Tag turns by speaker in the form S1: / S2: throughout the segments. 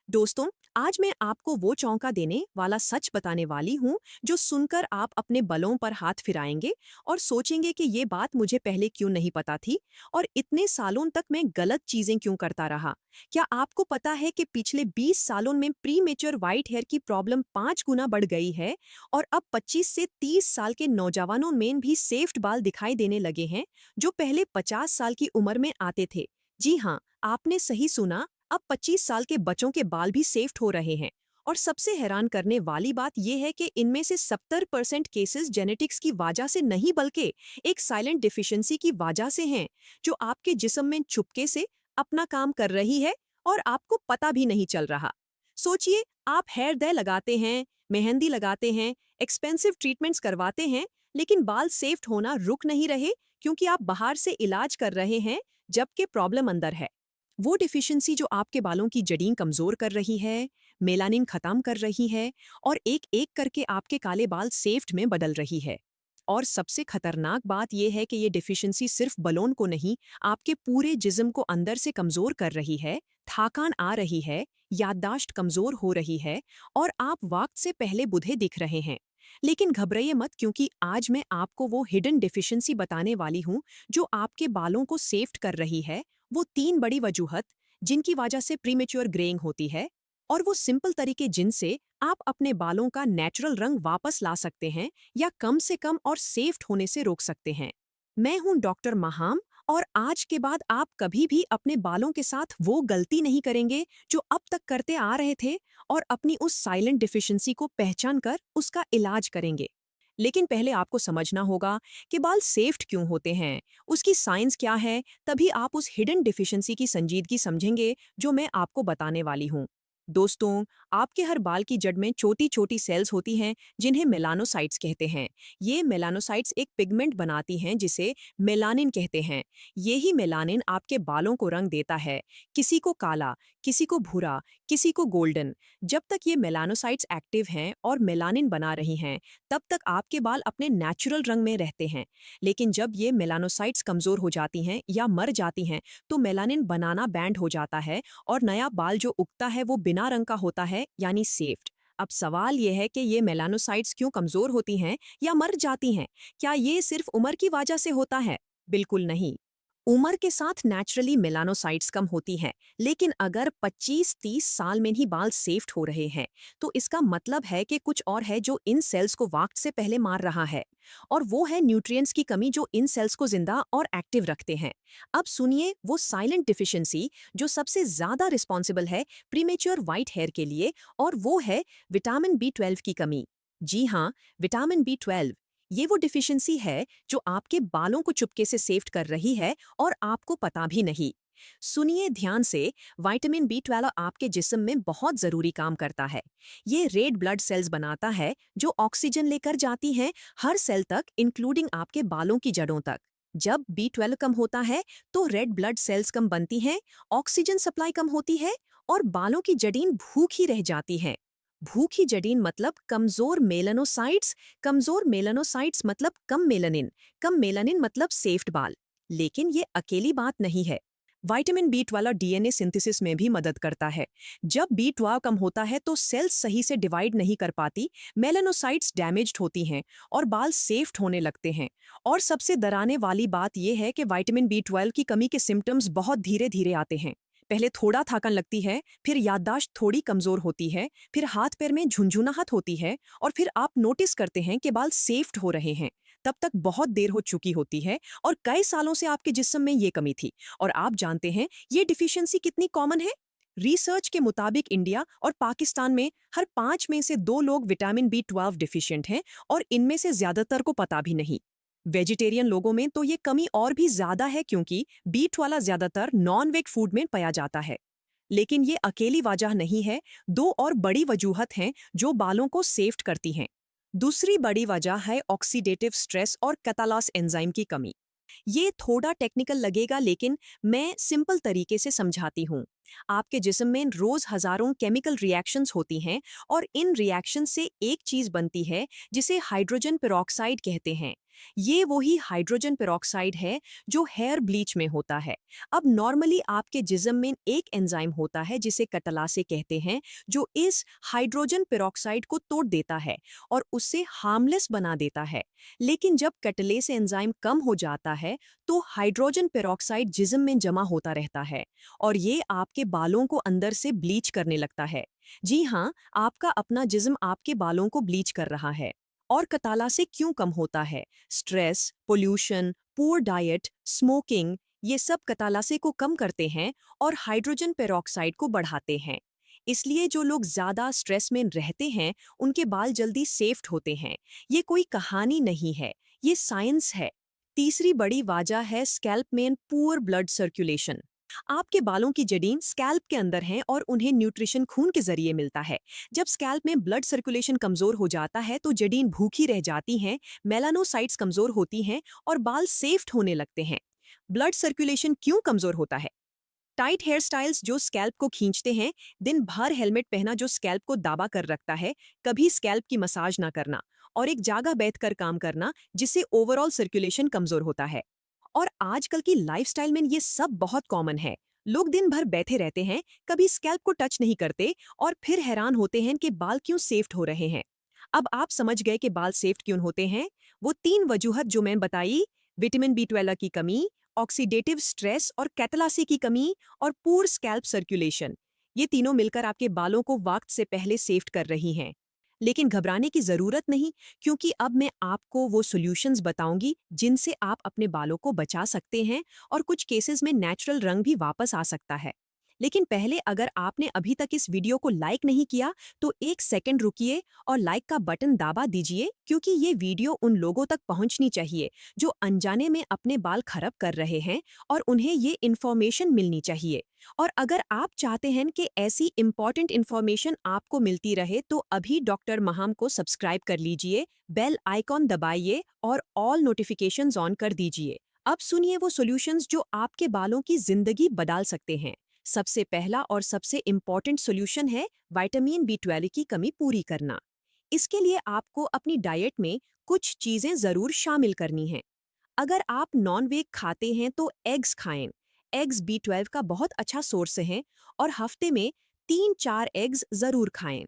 S1: दोस्तों, आज मैं आपको वो चौंका देने वाला सच बताने वाली हूँ जो सुनकर आप अपने बलों पर हाथ फिराएंगे और सोचेंगे कि ये बात मुझे पहले क्यों नहीं पता थी और इतने सालों तक मैं गलत चीजें क्यों करता रहा। क्या आपको पता है कि पिछले 20 सालों में प्री मेच्योर व्हाइट हेयर की प्रॉब्लम 5 गुना बढ़ गई है और अब 25 से 30 साल के नौजवानों में भी सेफ्ट बाल दिखाई देने लगे हैं जो पहले 50 साल की उम्र में आते थे। जी हाँ, आपने सही सुना। अब 25 साल के बच्चों के बाल भी सेफ्ट हो रहे हैं। और सबसे हैरान करने वाली बात यह है कि इनमें से 70% केसेस जेनेटिक्स की वजह से नहीं बल्कि एक साइलेंट डिफिशियंसी की वजह से हैं जो आपके जिस्म में चुपके से अपना काम कर रही है और आपको पता भी नहीं चल रहा। सोचिए, आप हेयर डे लगाते हैं, मेहंदी लगाते हैं, एक्सपेंसिव ट्रीटमेंट्स करवाते हैं, लेकिन बाल सेफ्ट होना रुक नहीं रहे क्योंकि आप बाहर से इलाज कर रहे हैं जबकि प्रॉब्लम अंदर है। वो डिफिशियंसी जो आपके बालों की जड़ें कमजोर कर रही है, मेलानिन खत्म कर रही है और एक एक करके आपके काले बाल सेफ्ट में बदल रही है। और सबसे खतरनाक बात यह है कि ये डिफिशियंसी सिर्फ बलों को नहीं, आपके पूरे जिस्म को अंदर से कमजोर कर रही है। थकान आ रही है, याददाश्त कमजोर हो रही है और आप वक्त से पहले बूढ़े दिख रहे हैं। लेकिन घबराइए मत, क्योंकि आज मैं आपको वो हिडन डिफिशियंसी बताने वाली हूँ जो आपके बालों को सेफ्ट कर रही है। वो 3 बड़ी वजूहत जिनकी वजह से प्रीमेच्योर ग्रेइंग होती है और वो सिंपल तरीके जिनसे आप अपने बालों का नेचुरल रंग वापस ला सकते हैं या कम से कम और सेफ्ट होने से रोक सकते हैं। मैं हूं डॉक्टर महाम और आज के बाद आप कभी भी अपने बालों के साथ वो गलती नहीं करेंगे जो अब तक करते आ रहे थे और अपनी उस साइलेंट डिफिशियंसी को पहचान कर उसका इलाज करेंगे। लेकिन पहले आपको समझना होगा कि बाल सेफ्ट क्यों होते हैं, उसकी साइंस क्या है, तभी आप उस हिडन डिफिशियंसी की संजीदगी समझेंगे जो मैं आपको बताने वाली हूँ। दोस्तों, आपके हर बाल की जड़ में छोटी छोटी सेल्स होती हैं जिन्हें मेलानोसाइट्स कहते हैं। ये मेलानोसाइट्स एक पिगमेंट बनाती हैं जिसे मेलानिन कहते हैं। यही मेलानिन आपके बालों को रंग देता है, किसी को काला, किसी को भूरा, किसी को गोल्डन। जब तक ये मेलानोसाइट्स एक्टिव हैं और मेलानिन बना रही हैं, तब तक आपके बाल अपने नेचुरल रंग में रहते हैं। लेकिन जब ये मेलानोसाइट्स कमजोर हो जाती हैं या मर जाती हैं, तो मेलानिन बनाना बैंड हो जाता है और नया बाल जो उगता है वो बिना रंग का होता है, यानी सेफ्ट। अब सवाल यह है कि ये मेलानोसाइट्स क्यों कमजोर होती हैं या मर जाती हैं? क्या ये सिर्फ उम्र की वजह से होता है? बिल्कुल नहीं। उम्र के साथ नेचुरली मेलानोसाइट्स कम होती हैं, लेकिन अगर 25-30 साल में ही बाल सेफ्ट हो रहे हैं, तो इसका मतलब है कि कुछ और है जो इन सेल्स को वक्त से पहले मार रहा है। और वो है न्यूट्रिएंट्स की कमी जो इन सेल्स को जिंदा और एक्टिव रखते हैं। अब सुनिए वो साइलेंट डिफिशियंसी जो सबसे ज्यादा रिस्पॉन्सिबल है प्रीमेच्योर व्हाइट हेयर के लिए, और वो है विटामिन B12 की कमी। जी हाँ, विटामिन B12। ये वो डिफिशियंसी है जो आपके बालों को चुपके से सेफ्ट कर रही है और आपको पता भी नहीं। सुनिए ध्यान से, विटामिन B12 आपके जिस्म में बहुत जरूरी काम करता है। ये रेड ब्लड सेल्स बनाता है जो ऑक्सीजन लेकर जाती हैं हर सेल तक, इंक्लूडिंग आपके बालों की जड़ों तक। जब B12 कम होता है तो रेड ब्लड सेल्स कम बनती हैं, ऑक्सीजन सप्लाई कम होती है और बालों की जड़ें भूखी रह जाती हैं। भूखी जड़ें मतलब कमजोर मेलानोसाइट्स, कमजोर मेलानोसाइट्स मतलब कम मेलानिन मतलब सेफ्ट बाल। लेकिन ये अकेली बात नहीं है। विटामिन B12 DNA सिंथेसिस में भी मदद करता है। जब B12 कम होता है तो सेल्स सही से डिवाइड नहीं कर पाती, मेलानोसाइट्स डैमेज्ड होती हैं और बाल सेफ्ट होने लगते हैं। और सबसे डराने वाली बात यह है कि विटामिन B12 की कमी के सिम्टम्स बहुत धीरे धीरे आते हैं। पहले थोड़ा थकान लगती है, फिर याददाश्त थोड़ी कमजोर होती है, फिर हाथ पैर में झुंझुनाहट होती है और फिर आप नोटिस करते हैं कि बाल सेफ्ट हो रहे हैं। तब तक बहुत देर हो चुकी होती है और कई सालों से आपके जिस्म में ये कमी थी। और आप जानते हैं ये डिफिशियंसी कितनी कॉमन है? रिसर्च के मुताबिक इंडिया और पाकिस्तान में हर 5 में से 2 लोग विटामिन B12 डिफिशिएंट हैं और इनमें से ज्यादातर को पता भी नहीं। वेजिटेरियन लोगों में तो ये कमी और भी ज्यादा है क्योंकि B12 ज्यादातर नॉन वेज फूड में पाया जाता है। लेकिन ये अकेली वजह नहीं है, 2 और बड़ी वजूहत हैं जो बालों को सेफ्ट करती हैं। दूसरी बड़ी वजह है ऑक्सीडेटिव स्ट्रेस और कैटालास एंजाइम की कमी। ये थोड़ा टेक्निकल लगेगा, लेकिन मैं सिंपल तरीके से समझाती हूँ। आपके जिस्म में रोज हजारों केमिकल रिएक्शंस होती हैं और इन रिएक्शन से एक चीज बनती है जिसे हाइड्रोजन पेरोक्साइड कहते हैं। ये वही हाइड्रोजन पेरोक्साइड है जो हेयर ब्लीच में होता है। अब नॉर्मली आपके जिस्म में एक एंजाइम होता है जिसे कटलासे कहते हैं, जो इस हाइड्रोजन पेरोक्साइड को तोड़ देता है और उससे हार्मलेस बना देता है। लेकिन जब कटलेस एंजाइम कम हो जाता है तो हाइड्रोजन पेरोक्साइड जिस्म में जमा होता रहता है और ये आपके बालों को अंदर से ब्लीच करने लगता है। जी हाँ, आपका अपना जिस्म आपके बालों को ब्लीच कर रहा है। और कताला से क्यों कम होता है? Stress, pollution, poor diet, smoking, ये सब कतालासे को कम करते हैं और हाइड्रोजन पेरोक्साइड को बढ़ाते हैं। इसलिए जो लोग ज्यादा स्ट्रेस में रहते हैं उनके बाल जल्दी सेफ्ट होते हैं। ये कोई कहानी नहीं है, ये साइंस है। तीसरी बड़ी वजह है स्कैल्प में पुअर ब्लड सर्कुलेशन। आपके बालों की जड़ें स्कैल्प के अंदर हैं और उन्हें न्यूट्रिशन खून के जरिए मिलता है। जब स्कैल्प में ब्लड सर्कुलेशन कमजोर हो जाता है तो जड़ें भूखी रह जाती हैं, मेलानोसाइट्स कमजोर होती हैं और बाल सेफ्ट होने लगते हैं। ब्लड सर्कुलेशन क्यों कमजोर होता है? टाइट हेयर स्टाइल्स जो स्कैल्प को खींचते हैं, दिन भर हेलमेट पहना जो स्कैल्प को दाबा कर रखता है, कभी स्कैल्प की मसाज ना करना और एक जगह बैठकर काम करना जिससे ओवरऑल सर्कुलेशन कमजोर होता है। और आजकल की लाइफस्टाइल में ये सब बहुत कॉमन है। लोग दिन भर बैठे रहते हैं, कभी स्कैल्प को टच नहीं करते और फिर हैरान होते हैं कि बाल क्यों सेफ्ट हो रहे हैं। अब आप समझ गए कि बाल सेफ्ट क्यों होते हैं। वो तीन वजूहत जो मैं बताई, विटामिन B12 की कमी, ऑक्सीडेटिव स्ट्रेस और कैटलासी की कमी और पूर स्कैल्प सर्कुलेशन, ये तीनों मिलकर आपके बालों को वक्त से पहले सेफ्ट कर रही हैं। लेकिन घबराने की जरूरत नहीं, क्योंकि अब मैं आपको वो सॉल्यूशंस बताऊंगी जिनसे आप अपने बालों को बचा सकते हैं और कुछ केसेस में नेचुरल रंग भी वापस आ सकता है। लेकिन पहले अगर आपने अभी तक इस वीडियो को लाइक नहीं किया तो एक सेकंड रुकिए और लाइक का बटन दबा दीजिए, क्योंकि ये वीडियो उन लोगों तक पहुंचनी चाहिए जो अनजाने में अपने बाल खराब कर रहे हैं और उन्हें ये इन्फॉर्मेशन मिलनी चाहिए। और अगर आप चाहते हैं कि ऐसी इंपॉर्टेंट इन्फॉर्मेशन आपको मिलती रहे तो अभी डॉक्टर महाम को सब्सक्राइब कर लीजिए, बेल आइकॉन दबाइए और ऑल नोटिफिकेशंस ऑन कर दीजिए। अब सुनिए वो सॉल्यूशंस जो आपके बालों की जिंदगी बदल सकते हैं। सबसे पहला और सबसे इम्पॉर्टेंट सॉल्यूशन है विटामिन B12 की कमी पूरी करना। इसके लिए आपको अपनी डाइट में कुछ चीजें जरूर शामिल करनी हैं। अगर आप नॉन वेज खाते हैं तो एग्स खाएं। एग्स B12 का बहुत अच्छा सोर्स है और हफ्ते में 3-4 एग्स जरूर खाएं।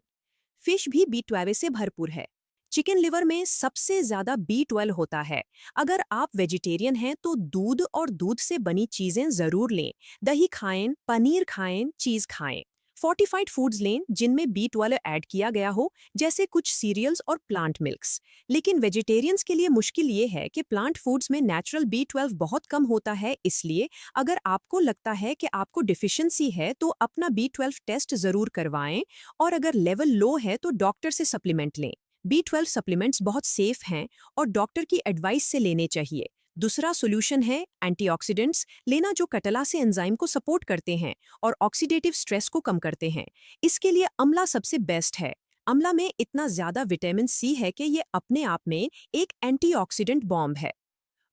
S1: फिश भी B12 से भरपूर है। चिकन लिवर में सबसे ज्यादा B12 होता है। अगर आप वेजिटेरियन हैं तो दूध और दूध से बनी चीजें जरूर लें। दही खाएं, पनीर खाएं, चीज खाएं। फोर्टिफाइड फूड्स लें जिनमें B12 ऐड किया गया हो, जैसे कुछ सीरियल्स और प्लांट मिल्क्स। लेकिन वेजिटेरियंस के लिए मुश्किल ये है कि प्लांट फूड्स में नेचुरल B12 बहुत कम होता है, इसलिए अगर आपको लगता है कि आपको डिफिशियंसी है तो अपना B12 टेस्ट जरूर करवाएं और अगर लेवल लो है तो डॉक्टर से सप्लीमेंट लें। B12 सप्लीमेंट्स बहुत सेफ हैं और डॉक्टर की एडवाइस से लेने चाहिए। दूसरा सॉल्यूशन है एंटीऑक्सीडेंट्स लेना, जो कटलासे एंजाइम को सपोर्ट करते हैं और ऑक्सीडेटिव स्ट्रेस को कम करते हैं। इसके लिए अमला सबसे बेस्ट है। अमला में इतना ज्यादा विटामिन C है कि ये अपने आप में एक एंटीऑक्सीडेंट बॉम्ब है।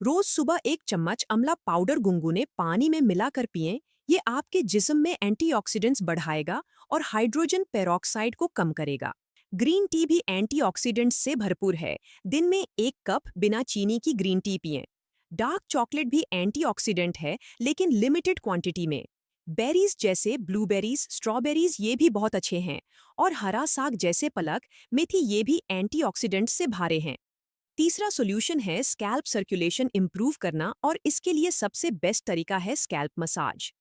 S1: रोज सुबह एक चम्मच अमला पाउडर गुनगुने पानी में मिलाकर पिएं। ये आपके जिस्म में एंटीऑक्सीडेंट्स बढ़ाएगा और हाइड्रोजन पेरोक्साइड को कम करेगा। ग्रीन टी भी एंटीऑक्सीडेंट्स से भरपूर है। दिन में 1 कप बिना चीनी की ग्रीन टी पिएं। डार्क चॉकलेट भी एंटीऑक्सीडेंट है, लेकिन लिमिटेड क्वांटिटी में। बेरीज जैसे ब्लूबेरीज, स्ट्रॉबेरीज ये भी बहुत अच्छे हैं। और हरा साग जैसे पलक, मेथी ये भी एंटीऑक्सीडेंट से भरे हैं। तीसरा सॉल्यूशन है स्कैल्प सर्कुलेशन इंप्रूव करना, और इसके लिए सबसे बेस्ट तरीका है स्कैल्प मसाज।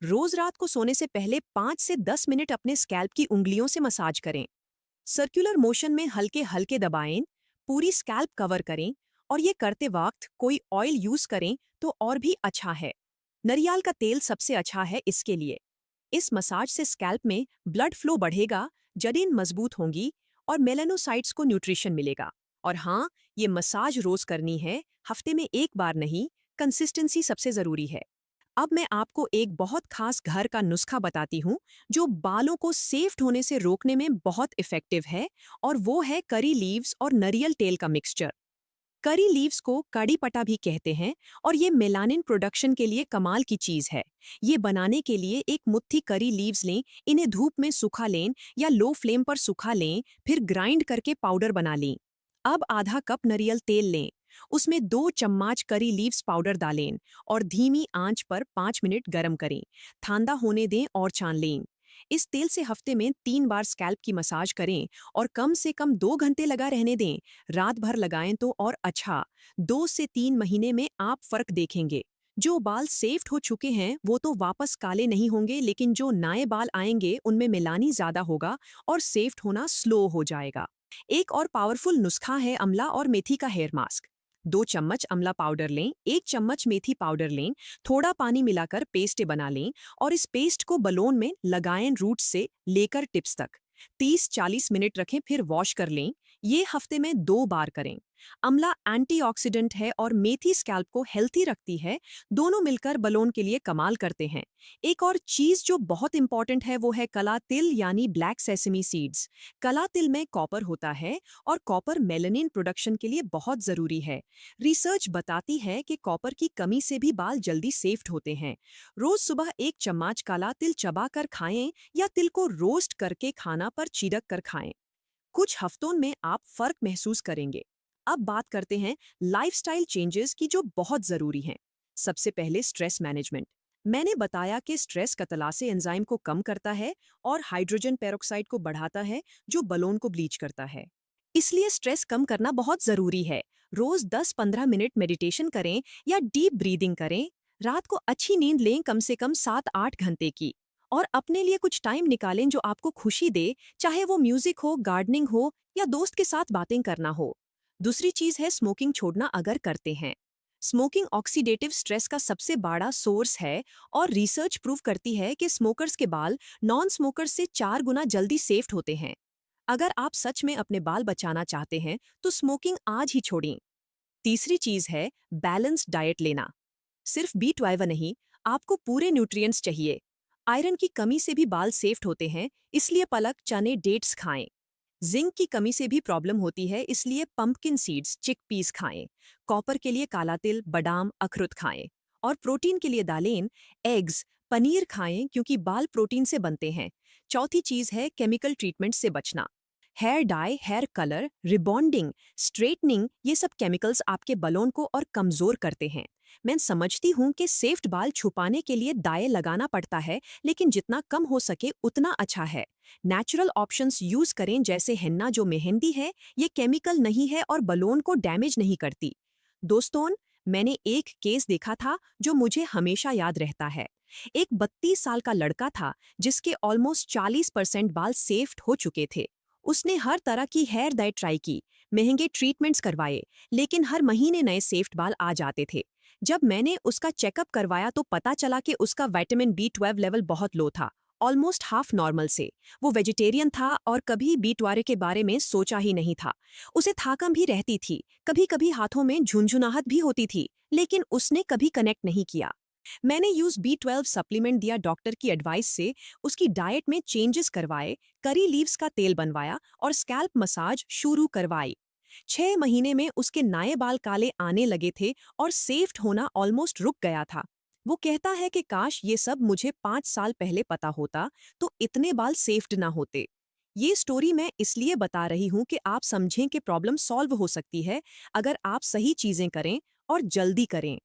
S1: रोज रात को सोने से पहले 5 से 10 मिनट अपने स्कैल्प की उंगलियों से मसाज करें। सर्कुलर मोशन में हल्के हल्के दबाएं, पूरी स्कैल्प कवर करें और ये करते वक्त कोई ऑयल यूज करें तो और भी अच्छा है। नारियल का तेल सबसे अच्छा है इसके लिए। इस मसाज से स्कैल्प में ब्लड फ्लो बढ़ेगा, जड़ें मजबूत होंगी और मेलानोसाइट्स को न्यूट्रिशन मिलेगा। और हाँ, ये मसाज रोज करनी है, हफ्ते में 1 बार नहीं। कंसिस्टेंसी सबसे जरूरी है। अब मैं आपको एक बहुत खास घर का नुस्खा बताती हूँ जो बालों को सेफ्ट होने से रोकने में बहुत इफेक्टिव है, और वो है करी लीव्स और नारियल तेल का मिक्सचर। करी लीव्स को कड़ी पत्ता भी कहते हैं और ये मेलानिन प्रोडक्शन के लिए कमाल की चीज है। ये बनाने के लिए एक मुट्ठी करी लीव्स लें, इन्हें धूप में सुखा लें या लो फ्लेम पर सुखा लें, फिर ग्राइंड करके पाउडर बना लें। अब आधा कप नारियल तेल लें, उसमें 2 चम्मच करी लीव्स पाउडर डालें और धीमी आंच पर 5 मिनट गर्म करें। ठंडा होने दें और छान लें। इस तेल से हफ्ते में 3 बार स्कैल्प की मसाज करें और कम से कम 2 घंटे लगा रहने दें। रात भर लगाएं तो और अच्छा। 2 से 3 महीने में आप फर्क देखेंगे। जो बाल सेफ्ट हो चुके हैं वो तो वापस काले नहीं होंगे, लेकिन जो नए बाल आएंगे उनमें मेलानी ज्यादा होगा और सेफ्ट होना स्लो हो जाएगा। एक और पावरफुल नुस्खा है अमला और मेथी का हेयर मास्क। 2 चम्मच अमला पाउडर लें, 1 चम्मच मेथी पाउडर लें, थोड़ा पानी मिलाकर पेस्ट बना लें और इस पेस्ट को बलोन में लगाएं रूट से लेकर टिप्स तक। 30-40 मिनट रखें फिर वॉश कर लें। ये हफ्ते में 2 बार करें। अमला एंटीऑक्सीडेंट है और मेथी स्कैल्प को हेल्थी रखती है। दोनों मिलकर बलोन के लिए कमाल करते हैं। एक और चीज जो बहुत इंपॉर्टेंट है वो है कला तिल यानी ब्लैक सेसमी सीड्स। कला तिल में कॉपर होता है और कॉपर मेलानिन प्रोडक्शन के लिए बहुत जरूरी है। रिसर्च बताती है कि कॉपर की कमी से भी बाल जल्दी सेफ्ट होते हैं। रोज सुबह 1 चम्मच काला तिल चबा कर खाएं या तिल को रोस्ट करके खाना पर छिड़क कर खाएं। कुछ हफ्तों में आप फर्क महसूस करेंगे। अब बात करते हैं लाइफस्टाइल चेंजेस की जो बहुत जरूरी हैं। सबसे पहले स्ट्रेस मैनेजमेंट। मैंने बताया कि स्ट्रेस कतलासे एंजाइम को कम करता है और हाइड्रोजन पेरोक्साइड को बढ़ाता है, जो बलोन को ब्लीच करता है। इसलिए स्ट्रेस कम करना बहुत जरूरी है। रोज 10-15 मिनट मेडिटेशन करें या डीप ब्रीदिंग करें। रात को अच्छी नींद लें, कम से कम 7-8 घंटे की। और अपने लिए कुछ टाइम निकालें जो आपको खुशी दे, चाहे वो म्यूजिक हो, गार्डनिंग हो या दोस्त के साथ बातें करना हो। दूसरी चीज है स्मोकिंग छोड़ना अगर करते हैं। स्मोकिंग ऑक्सीडेटिव स्ट्रेस का सबसे बड़ा सोर्स है और रिसर्च प्रूव करती है कि स्मोकर्स के बाल नॉन स्मोकर्स से 4 गुना जल्दी सेफ्ट होते हैं। अगर आप सच में अपने बाल बचाना चाहते हैं तो स्मोकिंग आज ही छोड़ें। तीसरी चीज है बैलेंस्ड डाइट लेना। सिर्फ B12 नहीं, आपको पूरे न्यूट्रिएंट्स चाहिए। आयरन की कमी से भी बाल सेफ्ट होते हैं, इसलिए पालक, चने, डेट्स खाएं। जिंक की कमी से भी प्रॉब्लम होती है, इसलिए पंपकिन सीड्स, चिकपीस खाएं। कॉपर के लिए काला तिल, बादाम, अखरोट खाएं। और प्रोटीन के लिए दालें, एग्स, पनीर खाएं क्योंकि बाल प्रोटीन से बनते हैं। चौथी चीज है केमिकल ट्रीटमेंट से बचना। Hair dye, hair colour, rebonding, straightening, ये सब केमिकल्स आपके बलों को और कमजोर करते हैं। मैं समझती हूँ कि सेफ्ट बाल छुपाने के लिए डाई लगाना पड़ता है, लेकिन जितना कम हो सके उतना अच्छा है। नेचुरल ऑप्शंस यूज करें, जैसे हेन्ना जो मेहंदी है, ये केमिकल नहीं है और बलोन को डैमेज नहीं करती। दोस्तों, मैंने एक केस देखा था जो मुझे हमेशा याद रहता है। एक 32 साल का लड़का था जिसके ऑलमोस्ट 40% बाल सेफ्ट हो चुके थे। उसने हर तरह की हेयर डाई ट्राई की, महंगे ट्रीटमेंट्स करवाए, लेकिन हर महीने नए सेफ्ट बाल आ जाते थे। जब मैंने उसका चेकअप करवाया तो पता चला कि उसका विटामिन B12 लेवल बहुत लो था, ऑलमोस्ट हाफ नॉर्मल से। वो वेजिटेरियन था और कभी B12 के बारे में सोचा ही नहीं था। उसे थकान भी रहती थी, कभी कभी हाथों में झुंझुनाहट भी होती थी, लेकिन उसने कभी कनेक्ट नहीं किया। मैंने B12 सप्लीमेंट दिया, डॉक्टर की एडवाइस से उसकी डाइट में चेंजेस करवाए, करी लीव्स का तेल बनवाया और स्कैल्प मसाज शुरू करवाई। 6 महीने में उसके नए बाल काले आने लगे थे और सेफ्ट होना ऑलमोस्ट रुक गया था। वो कहता है कि काश ये सब मुझे 5 साल पहले पता होता तो इतने बाल सेफ्ट ना होते। ये स्टोरी मैं इसलिए बता रही हूँ कि आप समझें कि प्रॉब्लम सॉल्व हो सकती है अगर आप सही चीजें करें और जल्दी करें।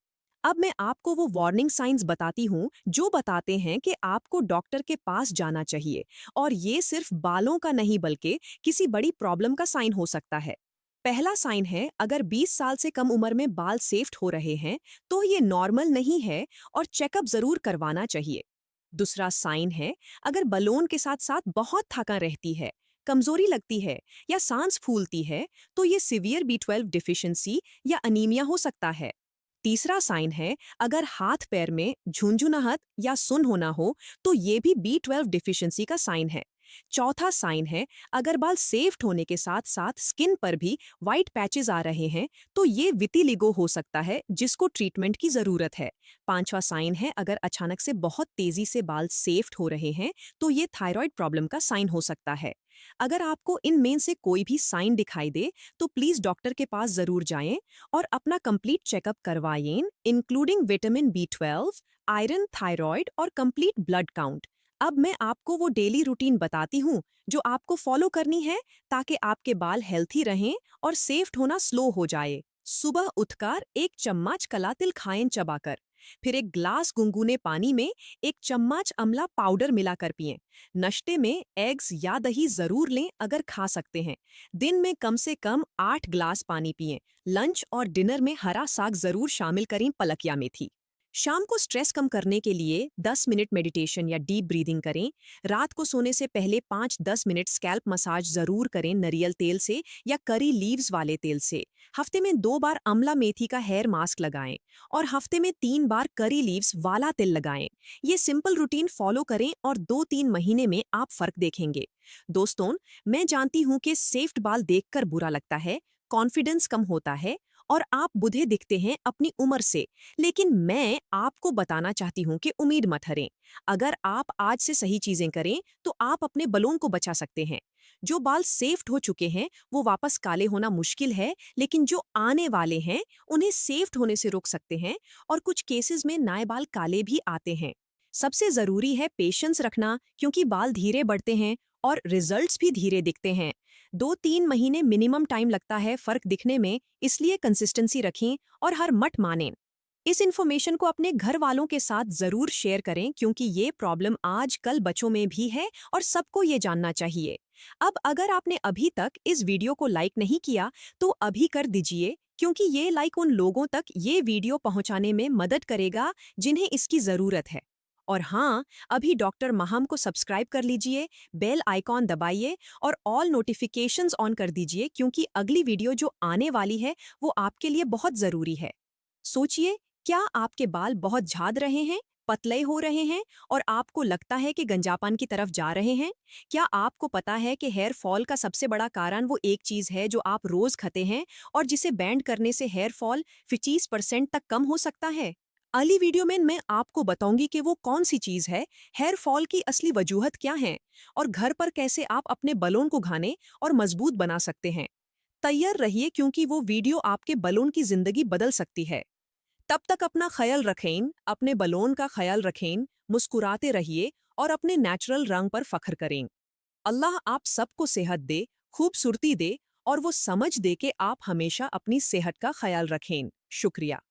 S1: अब मैं आपको वो वार्निंग साइंस बताती हूँ जो बताते हैं कि आपको डॉक्टर के पास जाना चाहिए, और ये सिर्फ बालों का नहीं बल्कि किसी बड़ी प्रॉब्लम का साइन हो सकता है। पहला साइन है, अगर 20 साल से कम उम्र में बाल सेफ्ट हो रहे हैं तो ये नॉर्मल नहीं है और चेकअप जरूर करवाना चाहिए। दूसरा साइन है, अगर बलोन के साथ साथ बहुत थकान रहती है, कमजोरी लगती है या सांस फूलती है, तो ये सीवियर B12 डिफिशिएंसी या अनीमिया हो सकता है। तीसरा साइन है, अगर हाथ पैर में झुंझुनाहट या सुन होना हो तो ये भी B12 डिफिशिएंसी का साइन है। चौथा साइन है, अगर बाल सेफ्ट होने के साथ साथ स्किन पर भी वाइट पैचेस आ रहे हैं तो ये वितिलिगो हो सकता है जिसको ट्रीटमेंट की जरूरत है। पांचवा साइन है, अगर अचानक से बहुत तेजी से बाल सेफ्ट हो रहे हैं तो ये थायराइड प्रॉब्लम का साइन हो सकता है। अगर आपको इनमें से कोई भी साइन दिखाई दे तो प्लीज डॉक्टर के पास जरूर जाएं और अपना कंप्लीट चेकअप करवाएं, including vitamin B12, iron, thyroid और कंप्लीट ब्लड काउंट। अब मैं आपको वो डेली रूटीन बताती हूँ जो आपको फॉलो करनी है ताकि आपके बाल हेल्थी रहें और सेफ्ट होना स्लो हो जाए। सुबह उठकर एक चम्मच कला तिल खाएं चबाकर, फिर एक ग्लास गुनगुने पानी में एक चम्मच अमला पाउडर मिलाकर पिएं। नाश्ते में एग्स या दही जरूर लें अगर खा सकते हैं। दिन में कम से कम 8 ग्लास पानी पिएं। लंच और डिनर में हरा साग जरूर शामिल करें, पलक या मेथी। शाम को स्ट्रेस कम करने के लिए 10 मिनट मेडिटेशन या डीप ब्रीदिंग करें। रात को सोने से पहले 5-10 मिनट स्कैल्प मसाज जरूर करें, नारियल तेल से या करी लीव्स वाले तेल से। हफ्ते में 2 बार अमला मेथी का हेयर मास्क लगाएं और हफ्ते में 3 बार करी लीव्स वाला तेल लगाएं। ये सिंपल रूटीन फॉलो करें और 2-3 महीने में आप फर्क देखेंगे। दोस्तों, मैं जानती हूँ कि सेफ्ट बाल देखकर बुरा लगता है, कॉन्फिडेंस कम होता है और आप बूढ़े दिखते हैं अपनी उम्र से, लेकिन मैं आपको बताना चाहती हूँ कि उम्मीद मत हरें। अगर आप आज से सही चीजें करें तो आप अपने बालों को बचा सकते हैं। जो बाल सेफ्ट हो चुके हैं वो वापस काले होना मुश्किल है, लेकिन जो आने वाले हैं उन्हें सेफ्ट होने से रोक सकते हैं। और कुछ केसेस में नए बाल काले भी आते हैं। सबसे जरूरी है पेशेंस रखना, क्योंकि बाल धीरे बढ़ते हैं और रिजल्ट्स भी धीरे दिखते हैं। 2-3 महीने मिनिमम टाइम लगता है फर्क दिखने में, इसलिए कंसिस्टेंसी रखें और हर मत मानें। इस इन्फॉर्मेशन को अपने घर वालों के साथ जरूर शेयर करें, क्योंकि ये प्रॉब्लम आज कल बच्चों में भी है और सबको ये जानना चाहिए। अब अगर आपने अभी तक इस वीडियो को लाइक नहीं किया तो अभी कर दीजिए, क्योंकि ये लाइक उन लोगों तक ये वीडियो पहुंचाने में मदद करेगा जिन्हें इसकी जरूरत है। और हाँ, अभी डॉक्टर महम को सब्सक्राइब कर लीजिए, बेल आइकॉन दबाइए और ऑल नोटिफिकेशंस ऑन कर दीजिए, क्योंकि अगली वीडियो जो आने वाली है वो आपके लिए बहुत जरूरी है। सोचिए, क्या आपके बाल बहुत झाड़ रहे हैं, पतले हो रहे हैं और आपको लगता है कि गंजापन की तरफ जा रहे हैं? क्या आपको पता है कि हेयर फॉल का सबसे बड़ा कारण वो एक चीज है जो आप रोज खाते हैं और जिसे बैंड करने से हेयर फॉल 25% तक कम हो सकता है? अगली वीडियो में मैं आपको बताऊंगी कि वो कौन सी चीज है, हेयर फॉल की असली वजूहत क्या है और घर पर कैसे आप अपने बालों को घने और मजबूत बना सकते हैं। तैयार रहिए, क्योंकि वो वीडियो आपके बालों की जिंदगी बदल सकती है। तब तक अपना ख्याल रखें, अपने बालों का ख्याल रखें, मुस्कुराते रहिए और अपने नेचुरल रंग पर फख्र करें। अल्लाह आप सबको सेहत दे, खूबसूरती दे और वो समझ दे कि आप हमेशा अपनी सेहत का ख्याल रखें। शुक्रिया।